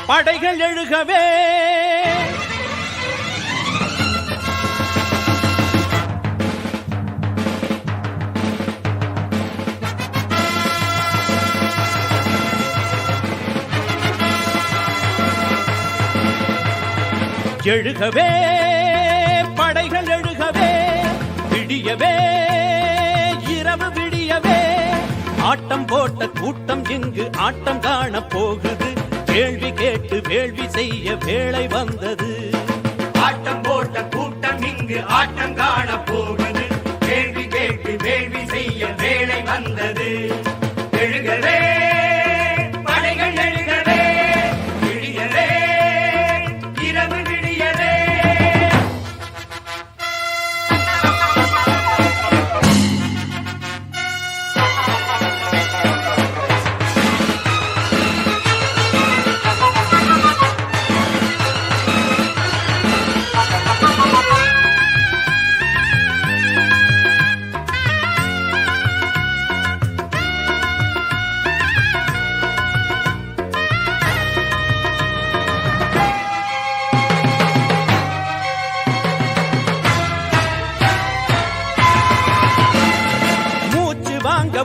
படைகள் எழுகவே எழுகவே படைகள் எழுகவே விடியவே இரவு விடியவே ஆட்டம் போட்ட கூட்டம் இங்கு ஆட்டம் காண போகுது கேள்வி கேட்டு வேள்வி செய்ய வேளை வந்தது ஆட்டம் போட்ட கூட்டம் இங்கு ஆட்டம் காண போகுது கேள்வி கேட்டு வேள்வி செய்ய வேளை வந்தது எழுகவே படைகள் எழுகவே விடியவே இரவு விடியவே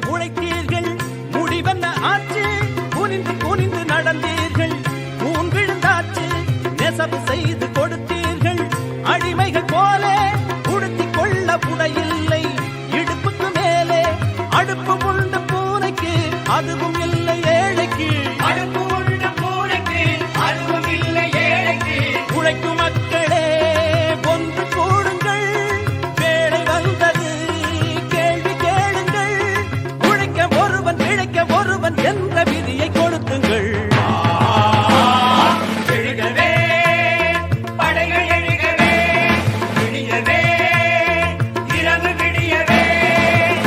உழைத்தீர்கள் முடிவென்ன ஆச்சு குனிந்து குனிந்து நடந்தீர்கள் கூன் விழுந்தாச்சு நெசவு செய்து கொடுத்தீர்கள் அடிமைகள் போல உடுத்திக் கொள்ள புடையில்லை இடுப்புக்கு மேலே அடுப்பு உண்ட பூனைக்கு அதுவும் இல்லை ஏழைக்கு அடுப்பு உண்ட பூனைக்கு அதுவும் இல்லை ஏழைக்கு உழைக்கும் மக்களே ஒன்று கூடுங்கள் வேலை வந்தது கேள்வி கேளுங்கள் உழைக்க ஒருவன் இழைக்க ஒருவன் என்ற விதியை கொடுத்துங்கள் எழுகவே படைகள் எழுகவே விடியவே இரவு விடியவே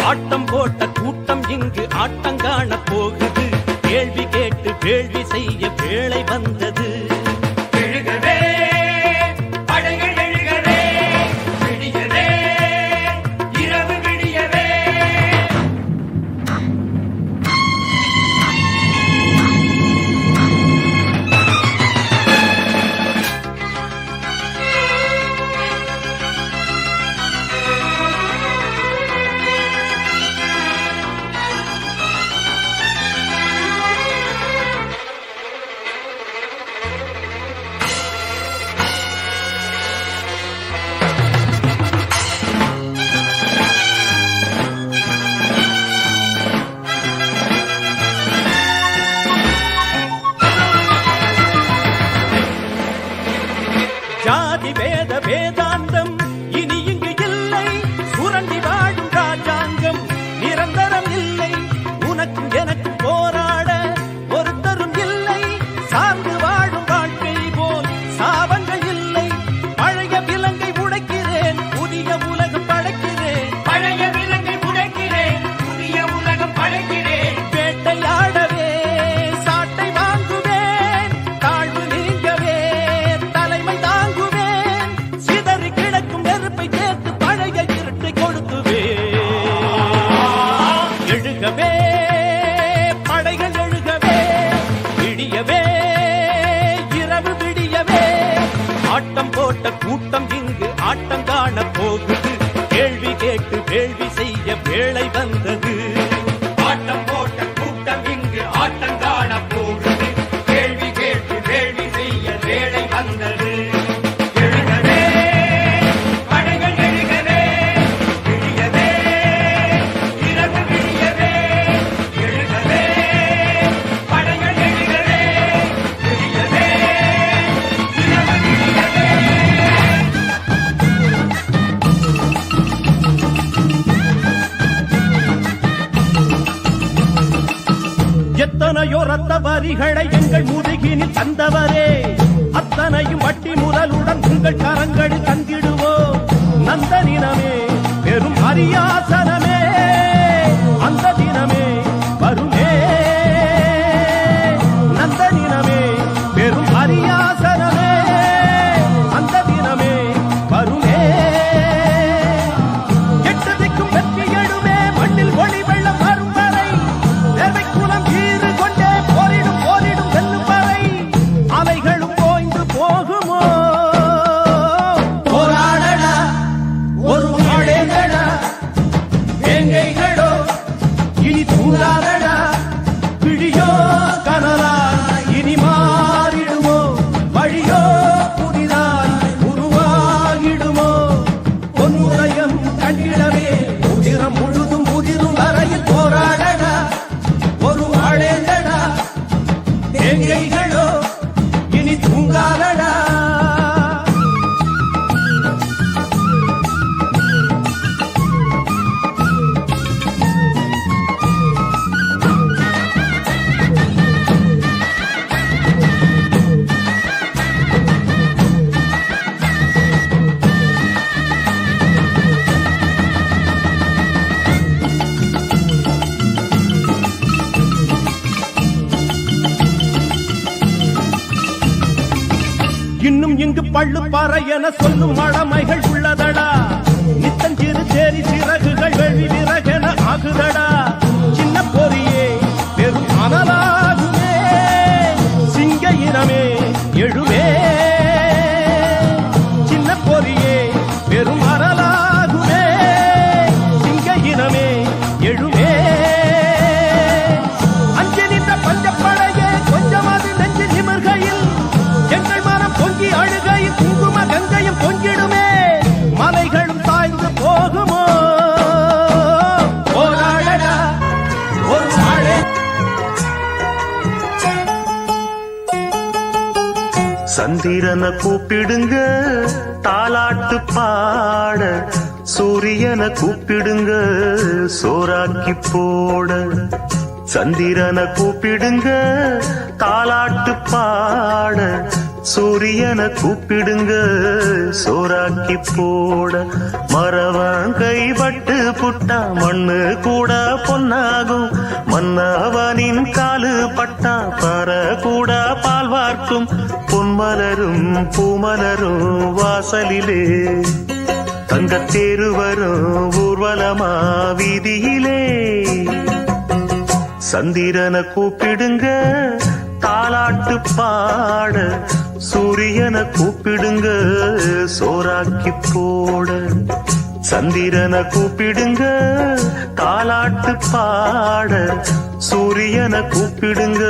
ஆட்டம் போட்ட கூட்டம் இங்கு ஆட்டம் காண போகுது கேள்வி கேட்டு வேள்வி செய்ய வேளை வந்தது எழுகவே படைகள் எழுகவே விடியவே இரவு விடியவே ஜாதி வேத வேதாந்தம் இனி இங்கு இல்லை சுரண்டி வாழும் ராஜாங்கம் நிரந்தரம் இல்லை உனக்கும் எனக்கும் போராட ஒருத்தரும் இல்லை சார்ந்து வாழும் வாழ்க்கை போல் சாபங்கள் இல்லை பழைய விலங்கை உடைக்கிறேன் புதிய உலகம் படைக்கிறேன் பழைய விலங்கை உடைக்கிறேன் புதிய உலகம் படைக்கிறேன் வேட்டையாடவே சாட்டை வாங்குவேன் தாழ்வு நீங்கவே தலைமை தாங்குவேன் சிதறி கிடக்கும் நெருப்பை சேர்த்து பழைய இருட்டை கொளுத்துவேன் எழுகவே படைகள் எழுகவே விடியவே இரவு விடியவே ஆட்டம் போட்ட கூட்டம் இங்கு ஆட்டம் காண போகுது கேள்வி கேட்டு வேள்வி செய்ய வேளை வந்தது ஆட்டம் போட்ட கூட்டம் இங்கு ஆட்டம் காண போகுது கேள்வி கேட்டு வேள்வி செய்ய வேளை வந்தது எழுகவே படைகள் எழுகவே விடியவே இரவு விடியவே எழுகவே படைகள் எழுகவே விடியவே இரவு விடியவே எத்தனையோ ரத்த வரிகளை எங்கள் முதுகினில் தந்தவரே அத்தனையும் வட்டி முதலுடன் உங்கள் கரங்களில் தந்திடுவோம் நந்த தினமே பெரும் அரியாசனமே அந்த தினமே வருமே நந்த தினமே பெரும் அரியாசனமே அந்த தினமே வருமே எட்டு திக்கும் வெற்றி எழுமே மண்ணில் ஒளி வெள்ளம் வரும் வரை குலம் ஈறு கொண்டே போரிடும் போரிடும் வெல்லும் வரை அலை இங்கு பள்ளு பாறை என சொல்லும் மழமைகள் உள்ளதடா நித்தஞ்சிறு சேரி சிறகுகள் வெள்ளி விறகென ஆகுதடா சின்ன பொறியே பெரும் அனலாகுமே சிங்க இனமே எழுவே சின்ன பொறியே பெரும் அனலாகுமே சிங்க இனமே எழுவே அஞ்சு நின்ற பஞ்சப்படையே கொஞ்சமாவது நெஞ்சு நிமிர்கையில் எங்கள் மனம் பொங்கி அழுகையில் குங்கும கங்கையும் பொங்கிடுமே மலைகளும் சாய்ந்து போகுமோ போராடடா ஒரு நாளே சந்திரனை கூப்பிடுங்க தாலாட்டு பாட சூரியனை கூப்பிடுங்க சோறாக்கி போட சந்திரனை கூப்பிடுங்க தாலாட்டு பாட சூரியனை கூப்பிடுங்க சோறாக்கி போட மரவன் கைப்பட்டு புட்டா மண்ணு கூட பொன்னாகும் மன்னவனின் காலு பட்டா பற கூட பால் வார்க்கும் பொன்மலரும் பூமலரும் வாசலிலே தங்கத்தேரு வரும் ஊர்வலமா வீதியிலே சந்திரனை கூப்பிடுங்க தாலாட்டு பாட சூரியனை கூப்பிடுங்க சோறாக்கி போட சந்திரனை கூப்பிடுங்க தாலாட்டு பாட சூரியனை கூப்பிடுங்க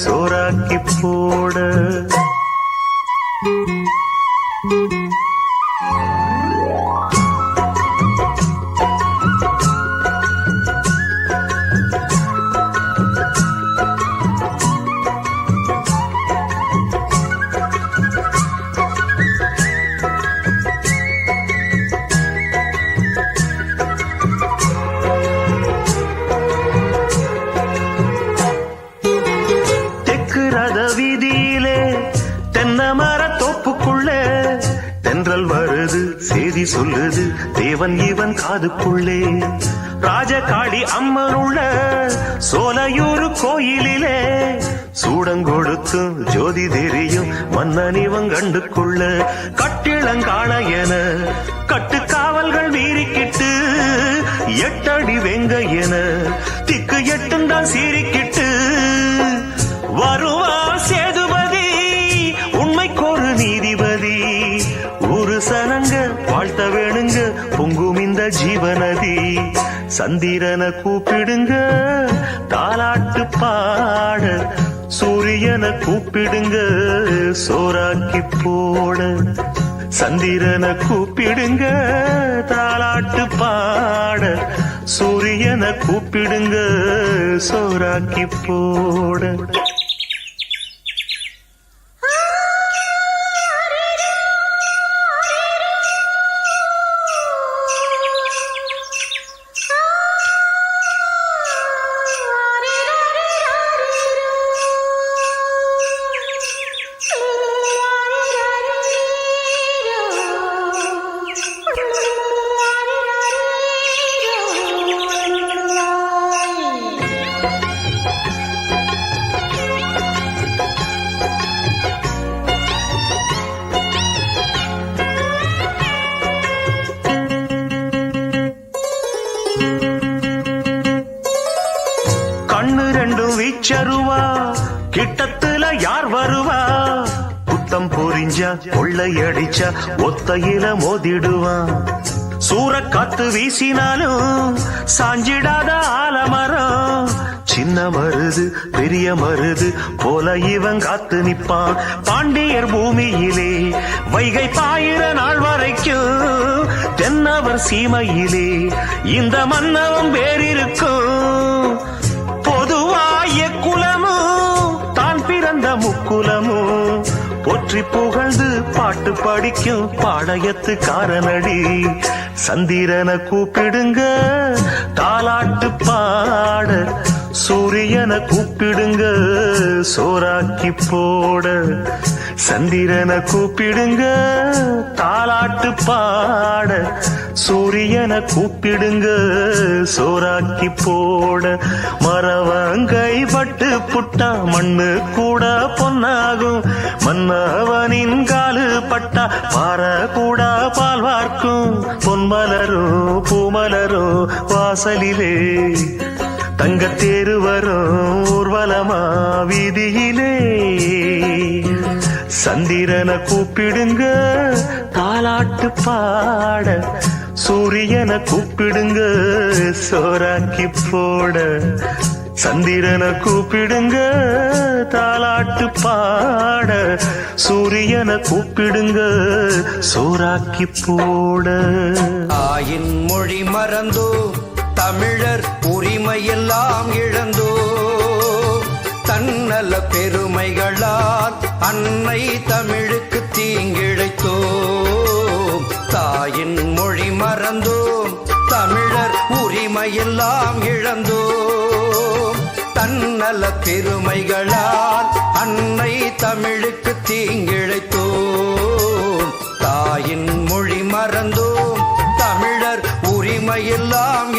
சோறாக்கி போட வீதியிலே தென்னை மர தோப்புக்குள்ளே தென்றல் வருது செய்தி சொல்லுது தேவன் இவன் காதுக்குள்ளே ராஜகாடி அம்மன் உள்ள சோலையூர் கோயிலிலே சூடங்கொடுத்து ஜோதி தெரியும் மன்னன் இவன் கண்டுக்குள்ள கட்டிளங்காண என கட்டு காவல்கள் மீறிக்கிட்டு எட்டடி வெங்க என திக்கு எட்டுந்தான் சீறிக்கிட்டு வருவா சேதுபதி உண்மைக்கொரு நீதிபதி ஒரு சனங்க வாழ்த்த வேணுங்க பொங்கும் இந்த ஜீவநதி சந்திரனை கூப்பிடுங்க தாலாட்டு பாட சூரியனை கூப்பிடுங்க சோறாக்கி போட சந்திரனை கூப்பிடுங்க தாலாட்டு பாட சூரியனை கூப்பிடுங்க சோறாக்கி போட கண்ணு ரெண்டும் வீச்சருவா கிட்டத்துல யார் வருவா புத்தம் பொறிஞ்சா கொள்ளையடிச்சா ஒத்தையில மோதிடுவான் சூறக்காத்து வீசினாலும் சாஞ்சிடாத ஆலமரம் சின்ன மருது பெரிய மருது போல இவன் காத்து நிப்பான் பாண்டியர் பூமியிலே வைகை பாயிர நாள் வரைக்கும் தென்னவர் சீமையிலே இந்த மன்னவன் பேரிருக்கும் பொதுவாய குலமும் தான் பிறந்த முக்குலமும் போற்றி புகழ்ந்து பாட்டு படிக்கும் பாளையத்து காரனடி சந்திரனை கூப்பிடுங்க தாலாட்டு பாட சூரியனை கூப்பிடுங்க சோறாக்கி போட சந்திரனை கூப்பிடுங்க தாலாட்டு பாட சூரியனை கூப்பிடுங்க சோறாக்கி போட மரவங்கை பட்டு புட்டா மண்ணு கூட பொன்னாகும் மன்னவனின் காலு தொட்டா பார கூடா பால் வார்க்கும் பொன்மலரும் பூமலரும் வாசலிலே தங்கத்தேரு வரும் ஊர்வலமா வீதியிலே சந்திரனை கூப்பிடுங்க தாலாட்டு பாட சூரியனை கூப்பிடுங்க சோறாக்கி போட சந்திரனை கூப்பிடுங்க தாலாட்டு பாட சூரியனை கூப்பிடுங்க சோறாக்கி போட தாயின் மொழி மறந்தோ தமிழர் உரிமையெல்லாம் இழந்தோ தன்னல பெருமைகளால் அன்னை தமிழுக்கு தீங்கிழைத்தோ தாயின் மொழி மறந்தோம் தமிழர் உரிமையெல்லாம் இழந்தோம் தன்னல பெருமைகளால் அன்னை தமிழுக்கு தீங்கிழைத்தோம் தாயின் மொழி மறந்தோம் தமிழர் உரிமையெல்லாம்